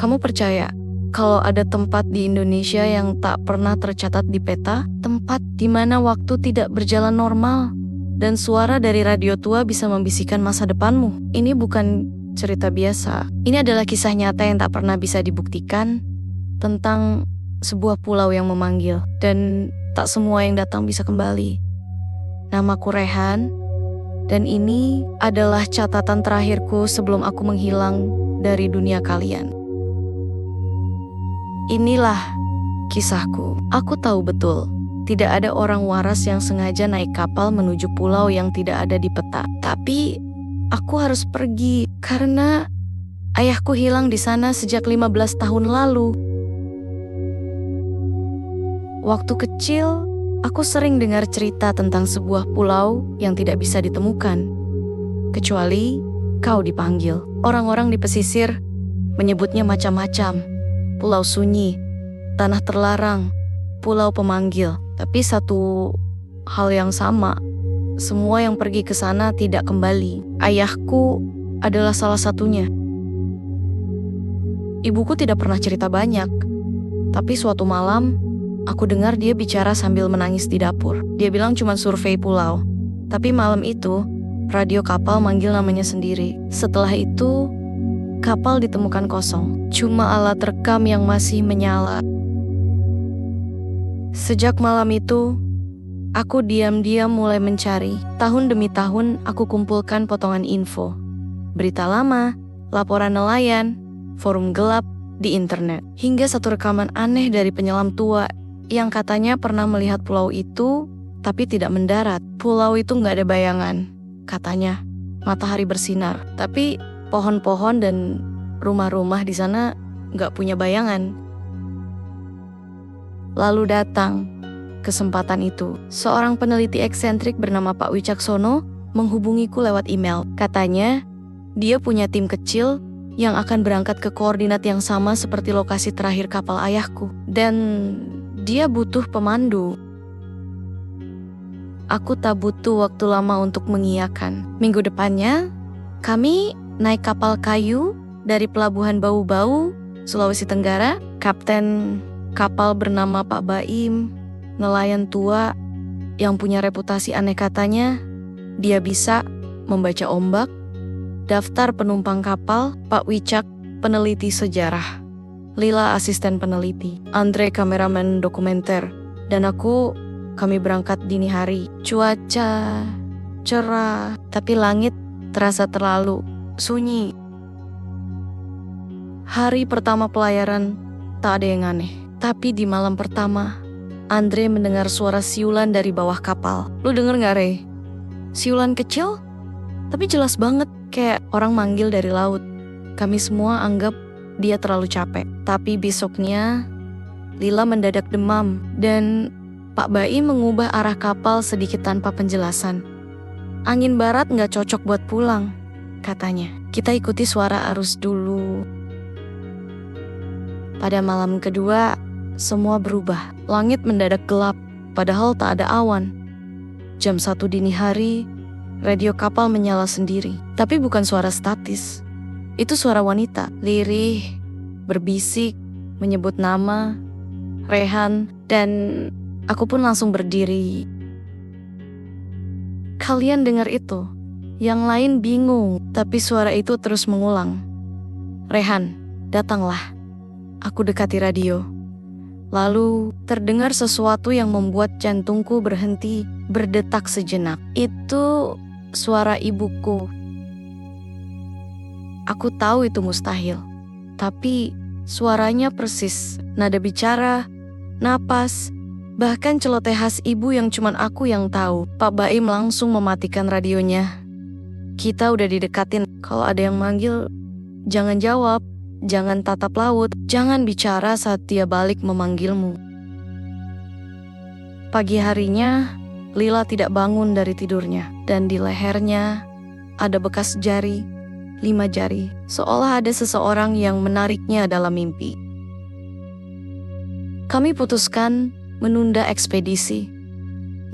Kamu percaya kalau ada tempat di Indonesia yang tak pernah tercatat di peta? Tempat di mana waktu tidak berjalan normal dan suara dari radio tua bisa membisikkan masa depanmu. Ini bukan cerita biasa. Ini adalah kisah nyata yang tak pernah bisa dibuktikan tentang sebuah pulau yang memanggil dan tak semua yang datang bisa kembali. Namaku Rehan dan ini adalah catatan terakhirku sebelum aku menghilang dari dunia kalian. Inilah kisahku. Aku tahu betul, tidak ada orang waras yang sengaja naik kapal menuju pulau yang tidak ada di peta. Tapi aku harus pergi karena ayahku hilang di sana sejak 15 tahun lalu. Waktu kecil, aku sering dengar cerita tentang sebuah pulau yang tidak bisa ditemukan. Kecuali kau dipanggil. Orang-orang di pesisir menyebutnya macam-macam. Pulau sunyi, tanah terlarang, pulau pemanggil. Tapi satu hal yang sama, semua yang pergi ke sana tidak kembali. Ayahku adalah salah satunya. Ibuku tidak pernah cerita banyak, tapi suatu malam, aku dengar dia bicara sambil menangis di dapur. Dia bilang cuma survei pulau. Tapi malam itu, radio kapal manggil namanya sendiri. Setelah itu, kapal ditemukan kosong. Cuma alat rekam yang masih menyala. Sejak malam itu, aku diam-diam mulai mencari. Tahun demi tahun, aku kumpulkan potongan info. Berita lama, laporan nelayan, forum gelap di internet. Hingga satu rekaman aneh dari penyelam tua yang katanya pernah melihat pulau itu, tapi tidak mendarat. Pulau itu nggak ada bayangan, katanya. Matahari bersinar, tapi pohon-pohon dan rumah-rumah di sana nggak punya bayangan. Lalu datang kesempatan itu. Seorang peneliti eksentrik bernama Pak Wicaksono menghubungiku lewat email. Katanya, dia punya tim kecil yang akan berangkat ke koordinat yang sama seperti lokasi terakhir kapal ayahku. Dan dia butuh pemandu. Aku tak butuh waktu lama untuk mengiyakan. Minggu depannya, kami naik kapal kayu dari Pelabuhan Bau-Bau, Sulawesi Tenggara. Kapten kapal bernama Pak Baim, nelayan tua yang punya reputasi aneh katanya. Dia bisa membaca ombak. Daftar penumpang kapal, Pak Wicak, peneliti sejarah. Lila, asisten peneliti. Andre, kameramen dokumenter. Dan kami berangkat dini hari. Cuaca cerah, tapi langit terasa terlalu sunyi. Hari pertama pelayaran, tak ada yang aneh. Tapi di malam pertama, Andre mendengar suara siulan dari bawah kapal. Lu denger gak, Rey? Siulan kecil, tapi jelas banget kayak orang manggil dari laut. Kami semua anggap dia terlalu capek. Tapi besoknya, Lila mendadak demam dan Pak Baim mengubah arah kapal sedikit tanpa penjelasan. Angin barat gak cocok buat pulang, katanya. Kita ikuti suara arus dulu. Pada malam kedua, semua berubah. Langit mendadak gelap, padahal tak ada awan. Jam 1 dini hari, radio kapal menyala sendiri. Tapi bukan suara statis. Itu suara wanita, lirih, berbisik, menyebut nama, Rehan, dan aku pun langsung berdiri. Kalian dengar itu? Yang lain bingung, tapi suara itu terus mengulang. Rehan, datanglah. Aku dekati radio. Lalu terdengar sesuatu yang membuat jantungku berhenti berdetak sejenak. Itu suara ibuku. Aku tahu itu mustahil, tapi suaranya persis. Nada bicara, napas, bahkan celoteh khas ibu yang cuman aku yang tahu. Pak Baim langsung mematikan radionya. Kita udah didekatin. Kalau ada yang manggil, jangan jawab, jangan tatap laut, jangan bicara saat dia balik memanggilmu. Pagi harinya, Lila tidak bangun dari tidurnya, dan di lehernya ada bekas jari, 5 jari, seolah ada seseorang yang menariknya dalam mimpi. Kami putuskan menunda ekspedisi,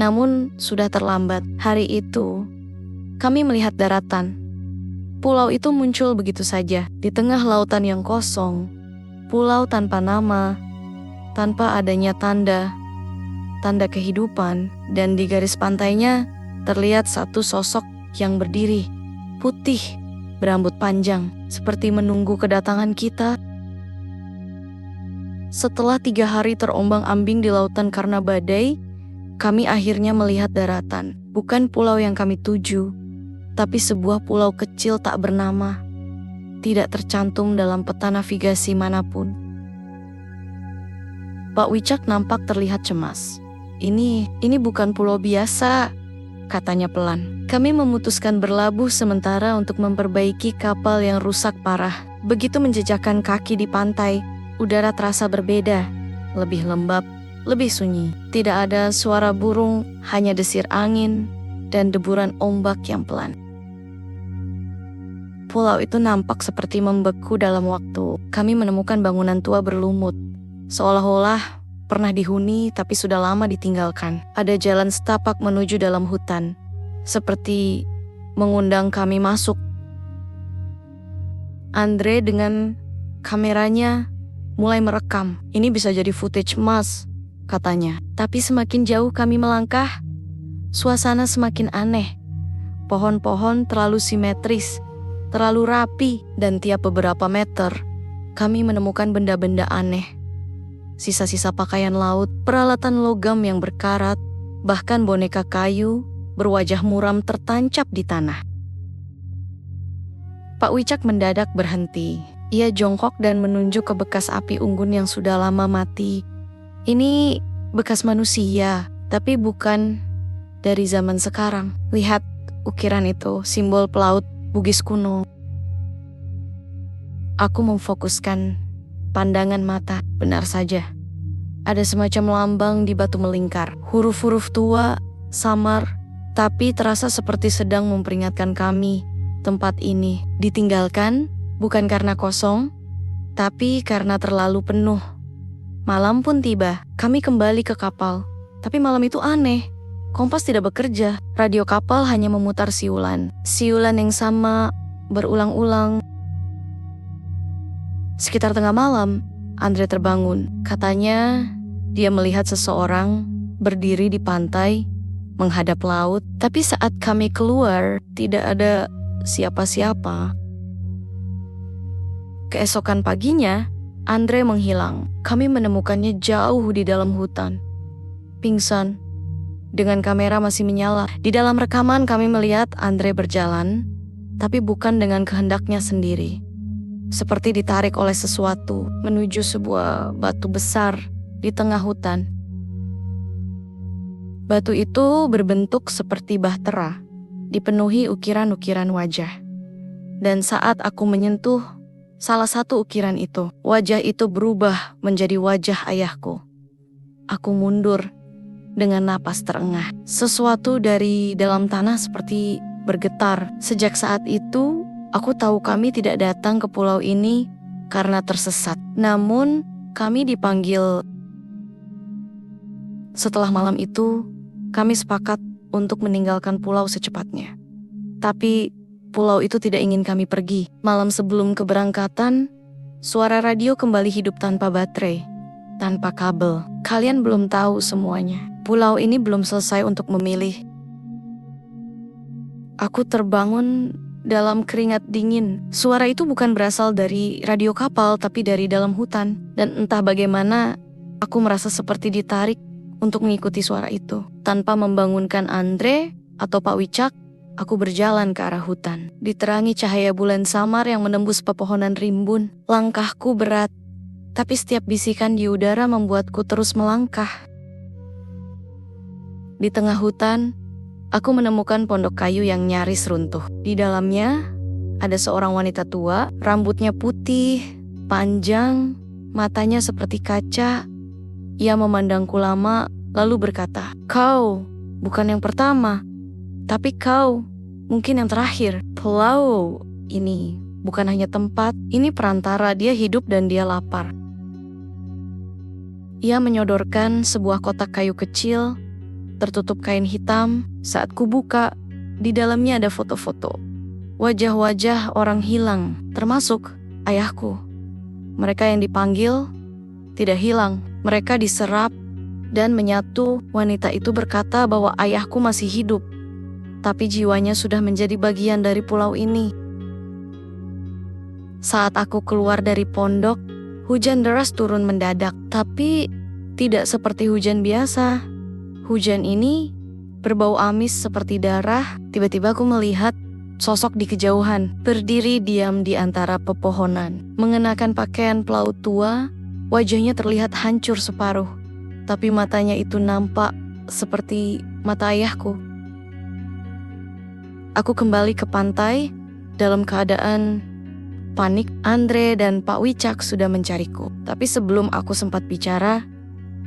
namun sudah terlambat. Hari itu, kami melihat daratan. Pulau itu muncul begitu saja, di tengah lautan yang kosong. Pulau tanpa nama, tanpa adanya tanda kehidupan, dan di garis pantainya terlihat satu sosok yang berdiri, putih, berambut panjang, seperti menunggu kedatangan kita. Setelah 3 hari terombang-ambing di lautan karena badai, kami akhirnya melihat daratan. Bukan pulau yang kami tuju, tapi sebuah pulau kecil tak bernama, tidak tercantum dalam peta navigasi manapun. Pak Wicak nampak terlihat cemas. Ini bukan pulau biasa, katanya pelan. Kami memutuskan berlabuh sementara untuk memperbaiki kapal yang rusak parah. Begitu menjejakkan kaki di pantai, udara terasa berbeda, lebih lembab, lebih sunyi. Tidak ada suara burung, hanya desir angin dan deburan ombak yang pelan. Pulau itu nampak seperti membeku dalam waktu. Kami menemukan bangunan tua berlumut, seolah-olah pernah dihuni tapi sudah lama ditinggalkan. Ada jalan setapak menuju dalam hutan, seperti mengundang kami masuk. Andre dengan kameranya mulai merekam. Ini bisa jadi footage emas, katanya. Tapi semakin jauh kami melangkah, suasana semakin aneh. Pohon-pohon terlalu simetris, terlalu rapi, dan tiap beberapa meter kami menemukan benda-benda aneh. Sisa-sisa pakaian laut, peralatan logam yang berkarat, bahkan boneka kayu berwajah muram tertancap di tanah. Pak Wicak mendadak berhenti. Ia jongkok dan menunjuk ke bekas api unggun yang sudah lama mati. Ini bekas manusia, tapi bukan dari zaman sekarang. Lihat ukiran itu, simbol pelaut Bugis kuno. Aku memfokuskan pandangan mata. Benar saja, ada semacam lambang di batu melingkar. Huruf-huruf tua, samar, tapi terasa seperti sedang memperingatkan kami. Tempat ini ditinggalkan bukan karena kosong, tapi karena terlalu penuh. Malam pun tiba, kami kembali ke kapal. Tapi malam itu aneh. Kompas tidak bekerja, radio kapal hanya memutar siulan. Siulan yang sama berulang-ulang. Sekitar tengah malam, Andre terbangun. Katanya dia melihat seseorang berdiri di pantai menghadap laut. Tapi saat kami keluar, tidak ada siapa-siapa. Keesokan paginya, Andre menghilang. Kami menemukannya jauh di dalam hutan, pingsan, dengan kamera masih menyala. Di dalam rekaman kami melihat Andre berjalan, tapi bukan dengan kehendaknya sendiri. Seperti ditarik oleh sesuatu menuju sebuah batu besar di tengah hutan. Batu itu berbentuk seperti bahtera, dipenuhi ukiran-ukiran wajah. Dan saat aku menyentuh salah satu ukiran itu, wajah itu berubah menjadi wajah ayahku. Aku mundur dengan napas terengah. Sesuatu dari dalam tanah seperti bergetar. Sejak saat itu, aku tahu kami tidak datang ke pulau ini karena tersesat. Namun, kami dipanggil. Setelah malam itu, kami sepakat untuk meninggalkan pulau secepatnya. Tapi, pulau itu tidak ingin kami pergi. Malam sebelum keberangkatan, suara radio kembali hidup tanpa baterai, tanpa kabel. Kalian belum tahu semuanya. Pulau ini belum selesai untuk memilih. Aku terbangun dalam keringat dingin. Suara itu bukan berasal dari radio kapal, tapi dari dalam hutan. Dan entah bagaimana, aku merasa seperti ditarik untuk mengikuti suara itu. Tanpa membangunkan Andre atau Pak Wicak, aku berjalan ke arah hutan. Diterangi cahaya bulan samar yang menembus pepohonan rimbun. Langkahku berat, tapi setiap bisikan di udara membuatku terus melangkah. Di tengah hutan, aku menemukan pondok kayu yang nyaris runtuh. Di dalamnya, ada seorang wanita tua, rambutnya putih, panjang, matanya seperti kaca. Ia memandangku lama, lalu berkata, "Kau bukan yang pertama, tapi kau mungkin yang terakhir." Pulau ini bukan hanya tempat, ini perantara. Dia hidup dan dia lapar. Ia menyodorkan sebuah kotak kayu kecil, tertutup kain hitam. Saat kubuka, di dalamnya ada foto-foto. Wajah-wajah orang hilang, termasuk ayahku. Mereka yang dipanggil tidak hilang. Mereka diserap dan menyatu. Wanita itu berkata bahwa ayahku masih hidup, tapi jiwanya sudah menjadi bagian dari pulau ini. Saat aku keluar dari pondok, hujan deras turun mendadak, tapi tidak seperti hujan biasa. Hujan ini berbau amis seperti darah. Tiba-tiba aku melihat sosok di kejauhan, berdiri diam di antara pepohonan. Mengenakan pakaian pelaut tua, wajahnya terlihat hancur separuh, tapi matanya itu nampak seperti mata ayahku. Aku kembali ke pantai dalam keadaan panik. Andre dan Pak Wicak sudah mencariku. Tapi sebelum aku sempat bicara,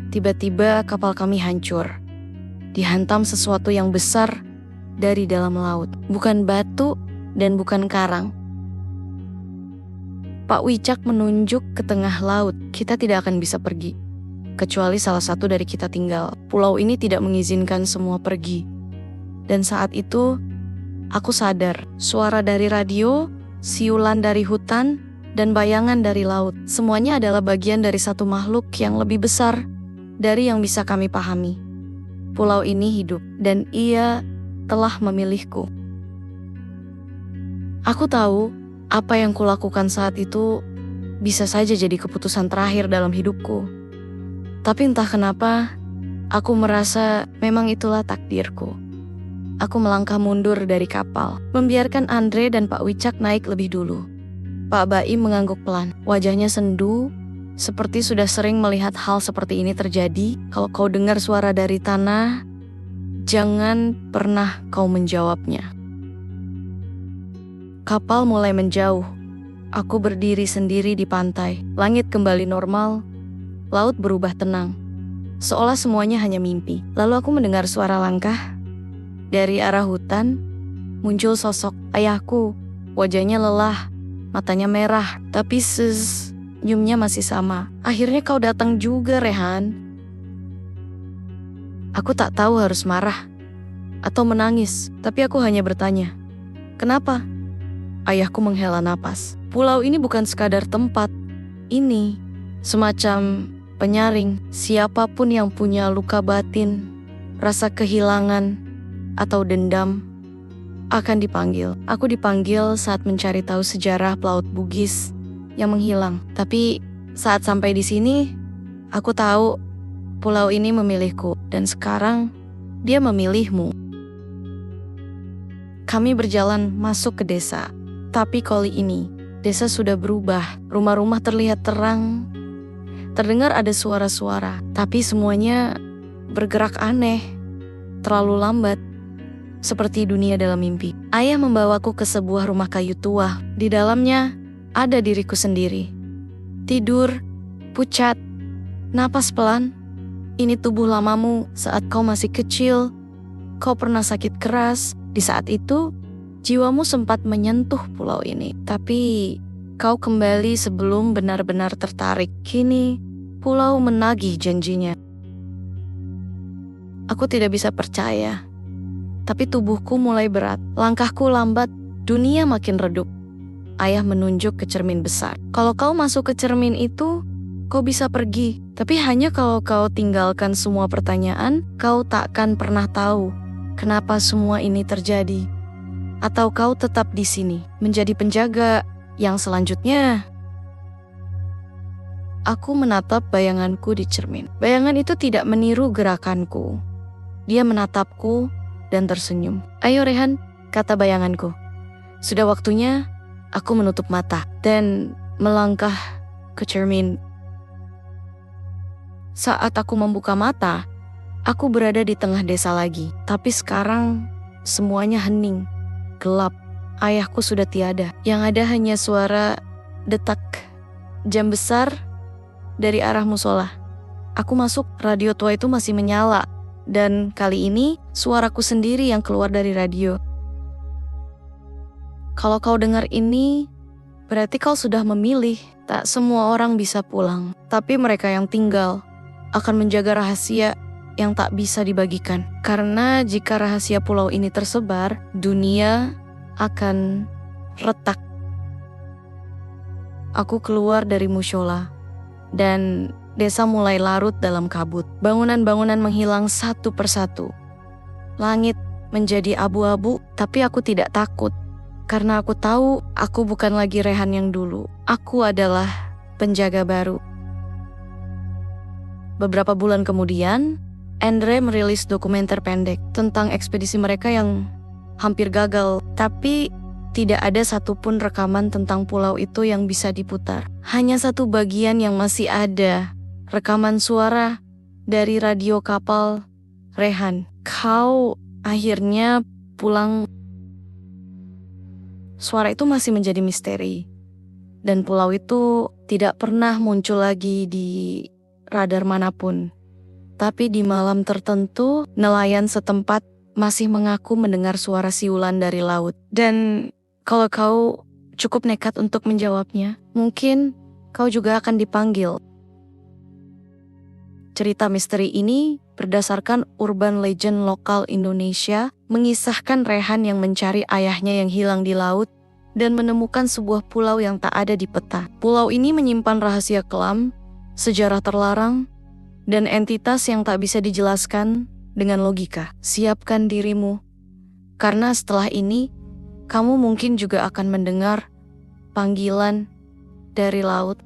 tiba-tiba kapal kami hancur. Dihantam sesuatu yang besar dari dalam laut. Bukan batu dan bukan karang. Pak Wicak menunjuk ke tengah laut. Kita tidak akan bisa pergi, kecuali salah satu dari kita tinggal. Pulau ini tidak mengizinkan semua pergi. Dan saat itu, aku sadar, suara dari radio, siulan dari hutan, dan bayangan dari laut. Semuanya adalah bagian dari satu makhluk yang lebih besar dari yang bisa kami pahami. Pulau ini hidup, dan ia telah memilihku. Aku tahu apa yang kulakukan saat itu bisa saja jadi keputusan terakhir dalam hidupku. Tapi entah kenapa, aku merasa memang itulah takdirku. Aku melangkah mundur dari kapal, membiarkan Andre dan Pak Wicak naik lebih dulu. Pak Baim mengangguk pelan, wajahnya sendu, seperti sudah sering melihat hal seperti ini terjadi. Kalau kau dengar suara dari tanah, jangan pernah kau menjawabnya. Kapal mulai menjauh. Aku berdiri sendiri di pantai. Langit kembali normal, laut berubah tenang, seolah semuanya hanya mimpi. Lalu aku mendengar suara langkah. Dari arah hutan, muncul sosok ayahku. Wajahnya lelah, matanya merah, tapi senyumnya masih sama. Akhirnya kau datang juga, Rehan. Aku tak tahu harus marah atau menangis, tapi aku hanya bertanya, kenapa? Ayahku menghela napas. Pulau ini bukan sekadar tempat. Ini semacam penyaring. Siapapun yang punya luka batin, rasa kehilangan, atau dendam akan dipanggil. Aku dipanggil saat mencari tahu sejarah pelaut Bugis yang menghilang. Tapi saat sampai di sini, aku tahu pulau ini memilihku, dan sekarang dia memilihmu. Kami berjalan masuk ke desa, tapi kali ini desa sudah berubah. Rumah-rumah terlihat terang. Terdengar ada suara-suara, tapi semuanya bergerak aneh, terlalu lambat. Seperti dunia dalam mimpi. Ayah membawaku ke sebuah rumah kayu tua. Di dalamnya ada diriku sendiri. Tidur, pucat, napas pelan. Ini tubuh lamamu saat kau masih kecil. Kau pernah sakit keras. Di saat itu, jiwamu sempat menyentuh pulau ini. Tapi kau kembali sebelum benar-benar tertarik. Kini, pulau menagih janjinya. Aku tidak bisa percaya. Tapi tubuhku mulai berat, langkahku lambat, dunia makin redup. Ayah menunjuk ke cermin besar. Kalau kau masuk ke cermin itu, kau bisa pergi. Tapi hanya kalau kau tinggalkan semua pertanyaan, kau takkan pernah tahu kenapa semua ini terjadi. Atau kau tetap di sini, menjadi penjaga yang selanjutnya. Aku menatap bayanganku di cermin. Bayangan itu tidak meniru gerakanku. Dia menatapku dan tersenyum. Ayo Rehan, kata bayanganku. Sudah waktunya aku menutup mata dan melangkah ke cermin. Saat aku membuka mata, aku berada di tengah desa lagi. Tapi sekarang semuanya hening, gelap. Ayahku sudah tiada. Yang ada hanya suara detak jam besar dari arah musola. Aku masuk, radio tua itu masih menyala. Dan kali ini suaraku sendiri yang keluar dari radio. Kalau kau dengar ini, berarti kau sudah memilih. Tak semua orang bisa pulang, tapi mereka yang tinggal akan menjaga rahasia yang tak bisa dibagikan. Karena jika rahasia pulau ini tersebar, dunia akan retak. aku keluar dari mushola dan desa mulai larut dalam kabut. Bangunan-bangunan menghilang satu persatu. Langit menjadi abu-abu, tapi aku tidak takut. Karena aku tahu aku bukan lagi Rehan yang dulu. Aku adalah penjaga baru. Beberapa bulan kemudian, Andre merilis dokumenter pendek tentang ekspedisi mereka yang hampir gagal. Tapi tidak ada satupun rekaman tentang pulau itu yang bisa diputar. Hanya satu bagian yang masih ada, rekaman suara dari radio kapal Rehan. Kau akhirnya pulang. Suara itu masih menjadi misteri. Dan pulau itu tidak pernah muncul lagi di radar manapun. Tapi di malam tertentu, nelayan setempat masih mengaku mendengar suara siulan dari laut. Dan kalau kau cukup nekat untuk menjawabnya, mungkin kau juga akan dipanggil. Cerita misteri ini berdasarkan urban legend lokal Indonesia, mengisahkan Rehan yang mencari ayahnya yang hilang di laut dan menemukan sebuah pulau yang tak ada di peta. Pulau ini menyimpan rahasia kelam, sejarah terlarang, dan entitas yang tak bisa dijelaskan dengan logika. Siapkan dirimu, karena setelah ini, kamu mungkin juga akan mendengar panggilan dari laut.